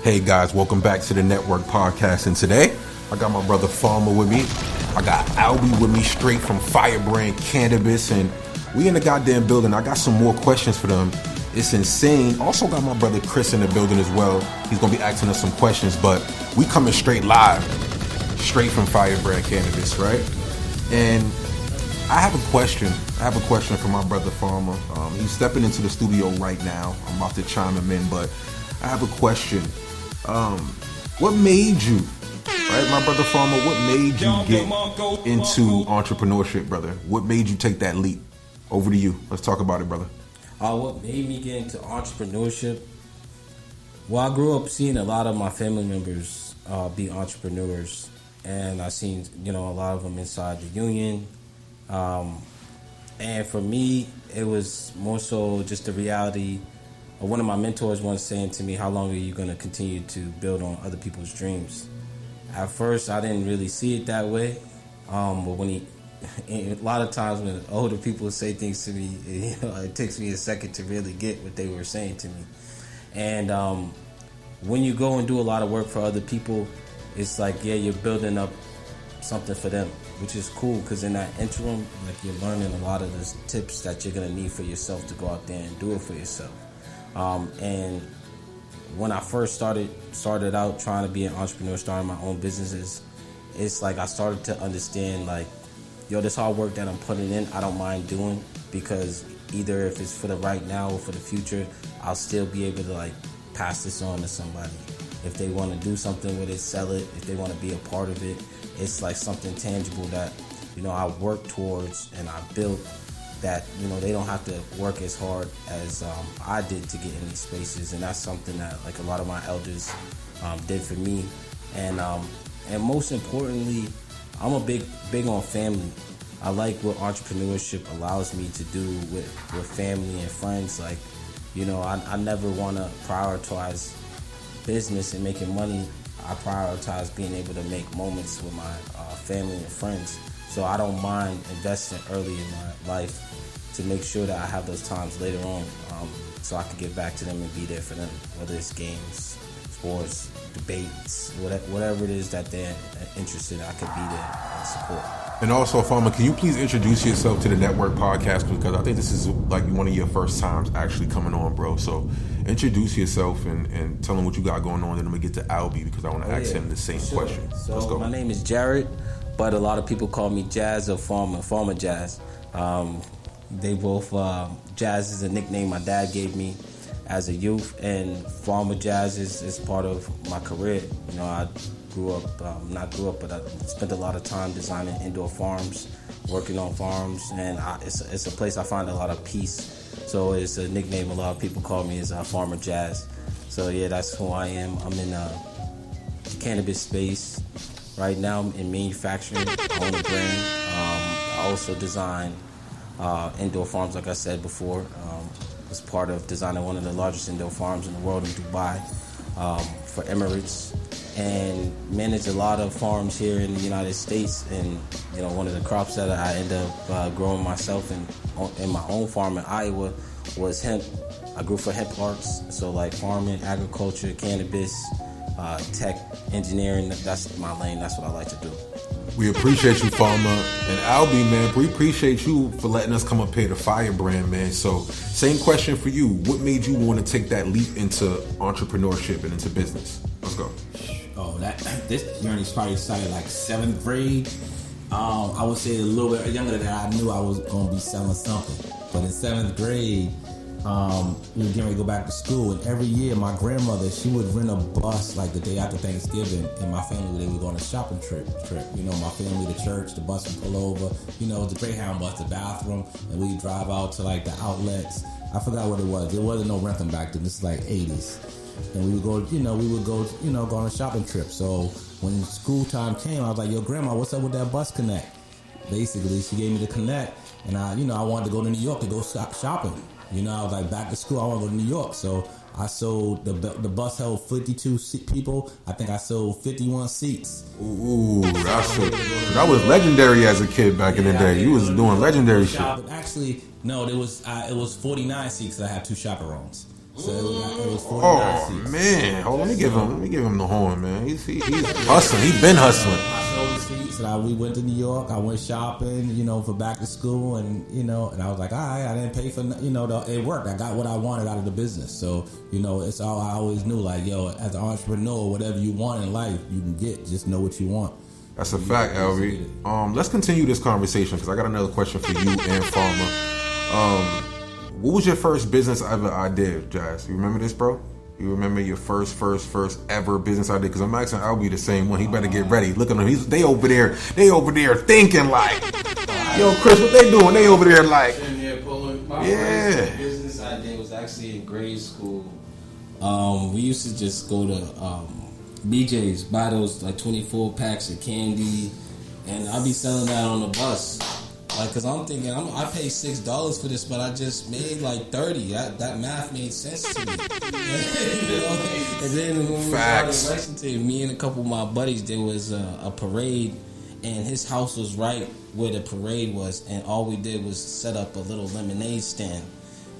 Hey guys, welcome back to the Network Podcast. And today, I got my brother Farmer with me. I got Albie with me straight from Fire Brand Cannabis. And we in the goddamn building. I got some more questions for them. It's insane. Also got my brother Chris in the building as well. He's going to be asking us some questions. But we coming straight live, straight from Fire Brand Cannabis, right? And I have a question. For my brother Farmer. He's stepping into the studio right now. I'm about to chime him in, but I have a question. What made you, right, my brother Farmer, what made you get into entrepreneurship, brother? What made you take that leap? Over to you. Let's talk about it, brother. What made me get into entrepreneurship? Well, I grew up seeing a lot of my family members be entrepreneurs, and I seen, a lot of them inside the union. And for me, it was more so just the reality. One of my mentors once saying to me, how long are you going to continue to build on other people's dreams? At first, I didn't really see it that way. But when a lot of times when older people say things to me, it takes me a second to really get what they were saying to me. And when you go and do a lot of work for other people, it's like, you're building up something for them, which is cool, because in that interim, like, you're learning a lot of the tips that you're going to need for yourself to go out there and do it for yourself. And when I first started out trying to be an entrepreneur, starting my own businesses, it's like I started to understand, like, this hard work that I'm putting in, I don't mind doing, because either if it's for the right now or for the future, I'll still be able to, like, pass this on to somebody. If they want to do something with it, sell it. If they want to be a part of it, it's like something tangible that, I work towards and I built, that, they don't have to work as hard as I did to get in these spaces. And that's something that, like, a lot of my elders did for me. And most importantly, I'm a big on family. I like what entrepreneurship allows me to do with family and friends. Like, I never want to prioritize business and making money. I prioritize being able to make moments with my family and friends. So I don't mind investing early in my life to make sure that I have those times later on, so I can get back to them and be there for them, whether it's games, sports, debates, whatever it is that they're interested in, I could be there and support. And also, Farmer, can you please introduce yourself to the Network Podcast, because I think this is like one of your first times actually coming on, bro. So introduce yourself and tell them what you got going on, and then I'm going to get to Albie, because I want to ask him the same question. So let's go. My name is Jared, but a lot of people call me Jazz or Farmer Jazz. They both, Jazz is a nickname my dad gave me as a youth, and Farmer Jazz is part of my career. I but I spent a lot of time designing indoor farms, working on farms, and it's a place I find a lot of peace. So it's a nickname a lot of people call me is Farmer Jazz. So yeah, that's who I am. I'm in the cannabis space right now. I'm in manufacturing, I own a brand. I also design indoor farms, like I said before. Was part of designing one of the largest indoor farms in the world in Dubai for Emirates, and manage a lot of farms here in the United States. And one of the crops that I end up growing myself in my own farm in Iowa was hemp. I grew for hemp parks, so like farming, agriculture, cannabis, tech, engineering. That's my lane. That's what I like to do. We appreciate you, Farmer. And Albie, man, we appreciate you for letting us come up here to Fire Brand, man. So, same question for you. What made you want to take that leap into entrepreneurship and into business? Let's go. Oh, this journey probably started like 7th grade. I would say a little bit younger than that. I knew I was going to be selling something. But in 7th grade, we were getting ready to go back to school, and every year my grandmother, she would rent a bus like the day after Thanksgiving, and my family, they would go on a shopping trip. My family, the church, the bus would pull over, the Greyhound bus, the bathroom, and we'd drive out to like the outlets. I forgot what it was. There wasn't no renting back then. This is like 80s. And we would go, go on a shopping trip. So when school time came, I was like, yo, Grandma, what's up with that bus connect? Basically, she gave me the connect, and I wanted to go to New York to go shopping. I was like, back to school, I want to go to New York. So I sold, the bus held 52 people. I think I sold 51 seats. Ooh, that was legendary as a kid back in the day. You was doing legendary shit. Actually, no, it was 49 seats. I had 2 chaperones. So it was 49 Oh seats. man, hold on, let me give him the horn, man. He's hustling. He's been hustling. I sold the seats, and we went to New York. I went shopping, for back to school, and and I was like, all right, I didn't pay for, it worked. I got what I wanted out of the business. So, it's all I always knew. Like, as an entrepreneur, whatever you want in life, you can get. Just know what you want. That's a fact, Albie. Let's continue this conversation because I got another question for you and Farmer. What was your first business ever idea, Jazz? You remember this, bro? You remember your first ever business idea? Because I'm asking Albie the same one. He better get ready. Look at him. They over there thinking like, yo, Chris, what they doing? They over there like, My first business idea was actually in grade school. We used to just go to BJ's, buy those like 24 packs of candy, and I'd be selling that on the bus. Like, cause I'm thinking, I paid $6 for this, but I just made like 30. That math made sense to me. And then when we started Lexington, me and a couple of my buddies, there was a parade, and his house was right where the parade was, and all we did was set up a little lemonade stand.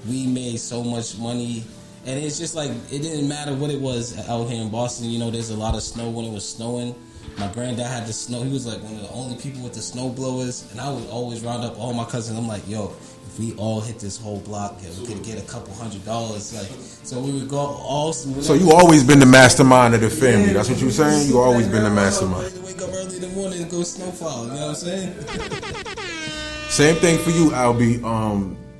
We made so much money, and it's just like, it didn't matter what it was out here in Boston. There's a lot of snow when it was snowing. My granddad had the snow. He was like one of the only people with the snow blowers, and I would always round up all my cousins. I'm like, yo, if we all hit this whole block, we could get a couple $100. Like, so we would go all. So you always been the mastermind of the family. Yeah, that's what you're saying. You always been the mastermind. Wake up early in the morning and go snowfall. You know what I'm saying? Same thing for you, Albie.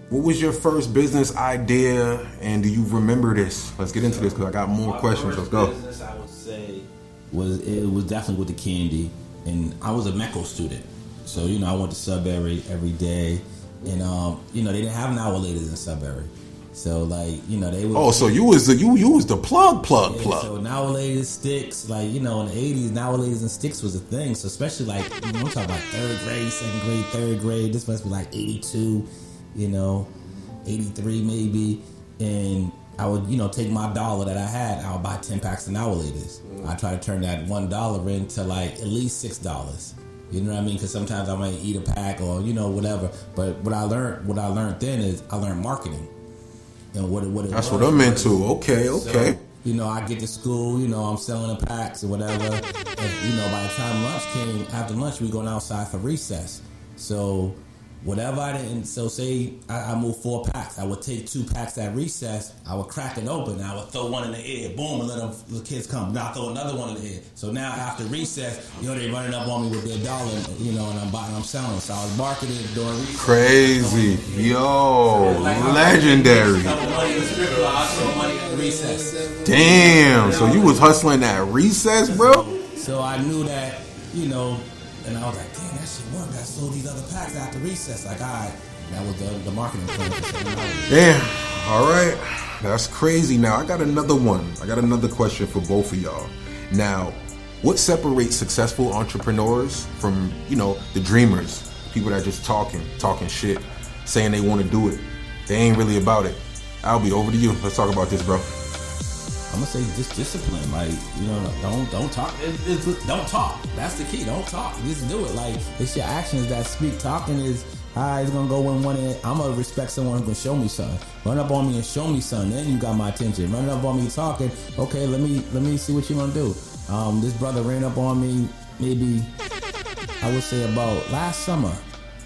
What was your first business idea, and do you remember this? Let's get into this because I got more questions. Let's go. Business, I would say, it was definitely with the candy, and I was a MECO student, so I went to Sudbury every day, and they didn't have Now-A-Laters in Sudbury, so like they would. Oh, so you was the plug. So Now-A-Laters, sticks, like in the 80s, Now-A-Laters and sticks was a thing. So especially like I'm talking about third grade, second grade, third grade. This must be like 82, 83 maybe, and I would, take my $1 that I had, I would buy 10 packs of Now-A-Laters. I try to turn that $1 into like at least $6. You know what I mean? Because sometimes I might eat a pack or whatever. But what I learned then is I learned marketing. And what that's what I'm into. Okay. So, I get to school, I'm selling the packs or whatever. And, by the time lunch came, after lunch we going outside for recess. So whatever I didn't, so say I moved 4 packs, I would take 2 packs at recess, I would crack it open, and I would throw one in the air, boom, and let the kids come. Now I throw another one in the air. So now after recess, they running up on me with their $1, and I'm selling. So I was marketing during recess. Crazy, legendary. Damn, so you was hustling at recess, bro? So I knew that, and I was like, damn, that shit worked. I sold these other packs after recess. Like, all right, that was the marketing plan. Damn, all right. That's crazy. Now, I got another one. I got another question for both of y'all. Now, what separates successful entrepreneurs from, the dreamers? People that just talking shit, saying they want to do it. They ain't really about it. Albie, over to you. Let's talk about this, bro. I'm gonna say just discipline, like don't talk. Don't talk. That's the key. Don't talk. Just do it. Like it's your actions that speak. Talking is it's gonna go in one end. I'm gonna respect someone who can show me something. Run up on me and show me something. Then you got my attention. Running up on me talking. Okay, let me see what you gonna do. This brother ran up on me maybe I would say about last summer,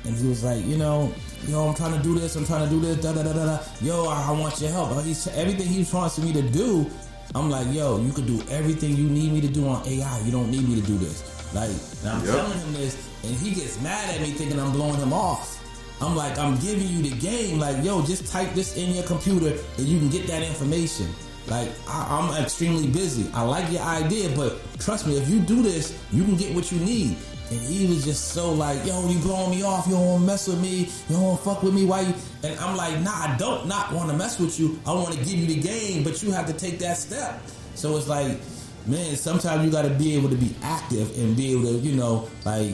and he was like, I'm trying to do this. Da da da da da. Yo, I want your help. Everything he wants me to do. I'm like, yo, you can do everything you need me to do on AI. You don't need me to do this. Like, and I'm telling him this, and he gets mad at me thinking I'm blowing him off. I'm like, I'm giving you the game. Like, yo, just type this in your computer and you can get that information. Like, I'm extremely busy. I like your idea, but trust me, if you do this, you can get what you need. And he was just so like, yo, you blowing me off. You don't want to mess with me. You don't want to fuck with me. Why you? And I'm like, nah, I don't not want to mess with you. I want to give you the game, but you have to take that step. So it's like, man, sometimes you got to be able to be active and be able to,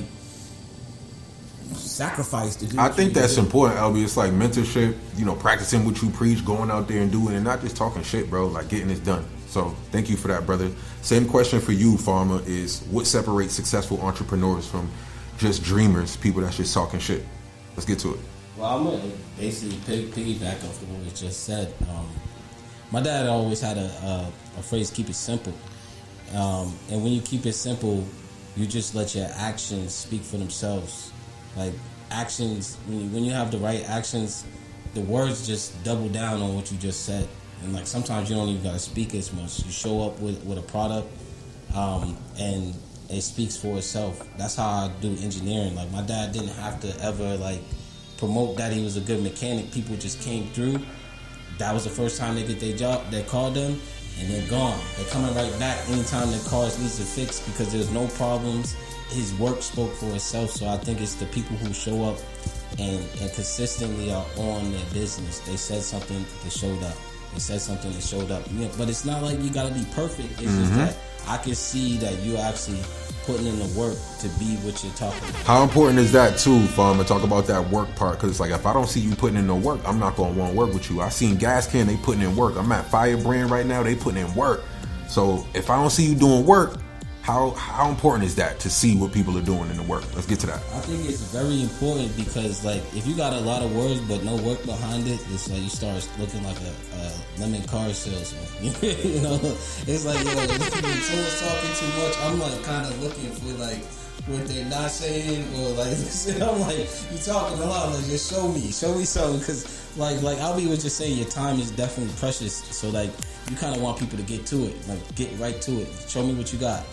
sacrifice to do. I think that's important, Albie. It's like mentorship, practicing what you preach, going out there and doing it, and not just talking shit, bro, like getting this done. So thank you for that, brother. Same question for you, Farmer, is what separates successful entrepreneurs from just dreamers, people that's just talking shit? Let's get to it. Well, I'm going to basically piggyback off of what we just said. my dad always had a phrase, keep it simple. And when you keep it simple, you just let your actions speak for themselves. Like actions, when you have the right actions, the words just double down on what you just said. And like sometimes you don't even gotta speak as much. You show up with a product, and it speaks for itself. That's how I do engineering. Like my dad didn't have to ever like promote that he was a good mechanic. People just came through. That was the first time they get their job. They called them, and they're gone. They're coming right back anytime their cars needs to fix because there's no problems. His work spoke for itself. So I think it's the people who show up and consistently are on their business. They said something, they showed up. They said something, they showed up. Yeah, but it's not like you gotta be perfect. It's just that I can see that you actually putting in the work to be what you're talking about. How important is that too, Farmer? Talk about that work part, because it's like if I don't see you putting in the work, I'm not gonna want to work with you. I seen Gas Can, they putting in work. I'm at Fire Brand right now, they putting in work. So if I don't see you doing work, how important is that to see what people are doing in the work? Let's get to that. I think it's very important because like if you got a lot of words but no work behind it, it's like you start looking like a lemon car salesman. You know, it's like when someone's talking too much, I'm like kind of looking for like what they're not saying or like I'm like, you talking a lot, like just show me something, because like Albie was just saying, your time is definitely precious. So like you kind of want people to get to it, like get right to it. Show me what you got.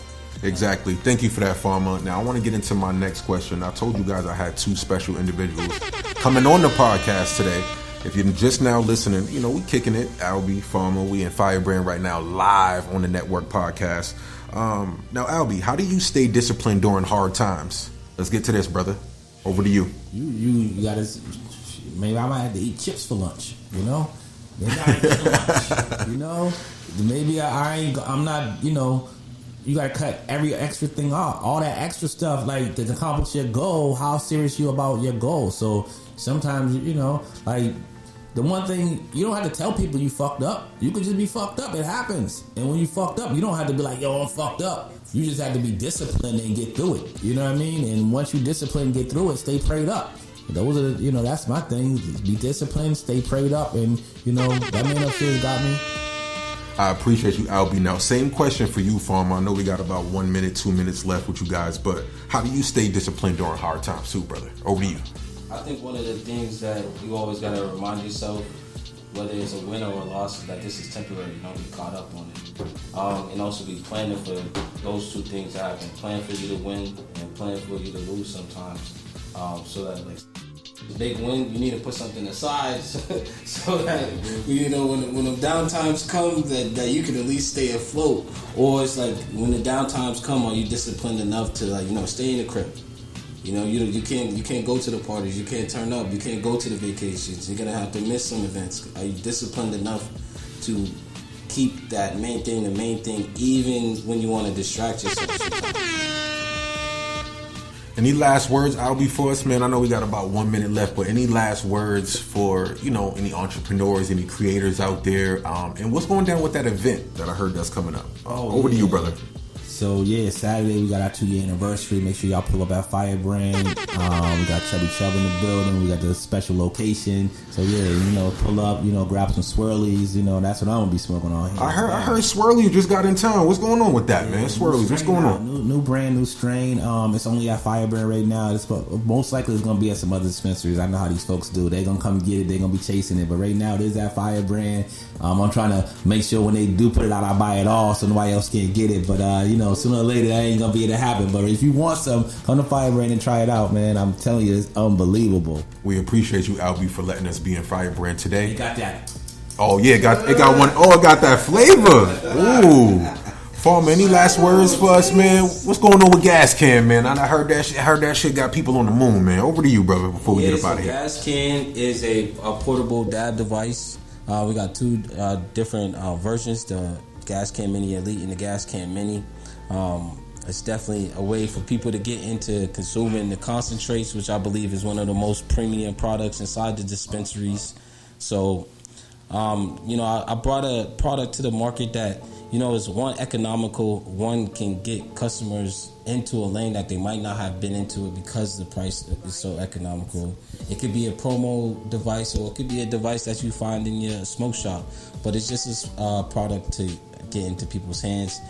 Exactly. Thank you for that, Farmer. Now, I want to get into my next question. I told you guys I had two special individuals coming on the podcast today. If you're just now listening, you know, we kicking it. Albie, Farmer, we in Fire Brand right now, live on the network podcast. Now, Albie, how do you stay disciplined during hard times? Let's get to this, brother. Over to you. You got to, maybe I might have to eat chips for lunch, you know? Maybe I ain't eating lunch, you know? Maybe I'm not, you know, you gotta cut every extra thing off. All that extra stuff, like to accomplish your goal, how serious you about your goal. So sometimes, you know, like the one thing, you don't have to tell people you fucked up. You could just be fucked up. It happens. And when you fucked up, you don't have to be like, yo, I'm fucked up. You just have to be disciplined and get through it. You know what I mean? And once you discipline and get through it, stay prayed up. Those are the, you know, that's my thing. Be disciplined, stay prayed up. And, you know, that man upstairs got me. I appreciate you, Albie. Now, same question for you, Farmer. I know we got about 1 minute, 2 minutes left with you guys, but how do you stay disciplined during hard times too, brother? Over to you. I think one of the things that you always got to remind yourself, whether it's a win or a loss, is that this is temporary. Don't be caught up on it. And also be planning for those two things to happen. Plan for you to win and plan for you to lose sometimes. So that, like, the big win, you need to put something aside so that, you know, when the down times come, that you can at least stay afloat. Or it's like when the down times come, are you disciplined enough to, like, you know, stay in the crib? You know, you can't go to the parties, you can't turn up, you can't go to the vacations. You're gonna have to miss some events. Are you disciplined enough to keep that main thing the main thing, even when you want to distract yourself sometimes? Any last words, Albie, for us, man? I know we got about 1 minute left, but any last words for, you know, any entrepreneurs, any creators out there? And what's going down with that event that I heard that's coming up? Over to you, brother. So yeah, Saturday we got our 2-year anniversary. Make sure y'all pull up at Fire Brand. We got Chubby Chub in the building. We got the special location. So yeah, you know, pull up, you know, grab some swirlies. You know, that's what I'm gonna be smoking on here. I heard Swirly just got in town. What's going on with that, man? Swirlies, what's going on? New brand, new strain. It's only at Fire Brand right now. It's most likely it's gonna be at some other dispensaries. I know how these folks do. They're gonna come get it. They're gonna be chasing it. But right now it is at Fire Brand. I'm trying to make sure when they do put it out, I buy it all so nobody else can't get it. But you know, sooner or later that ain't gonna be able to happen. But if you want some, come to Fire Brand and try it out, man. I'm telling you, it's unbelievable. We appreciate you, Albie, for letting us be in Fire Brand today. You got that. Oh yeah, it got one. Oh, it got that flavor. Ooh. Farmer, any last words for us, man? What's going on with Gas Can, man? I heard that shit got people on the moon, man. Over to you, brother, before we get up out of here. Gas Can is a portable dab device. We got two different versions, the Gas Can Mini Elite and the Gas Can Mini. It's definitely a way for people to get into consuming the concentrates, which I believe is one of the most premium products inside the dispensaries. So I brought a product to the market that, is one, economical, one can get customers into a lane that they might not have been into it because the price is so economical. It could be a promo device, or it could be a device that you find in your smoke shop, but it's just a product to get into people's hands.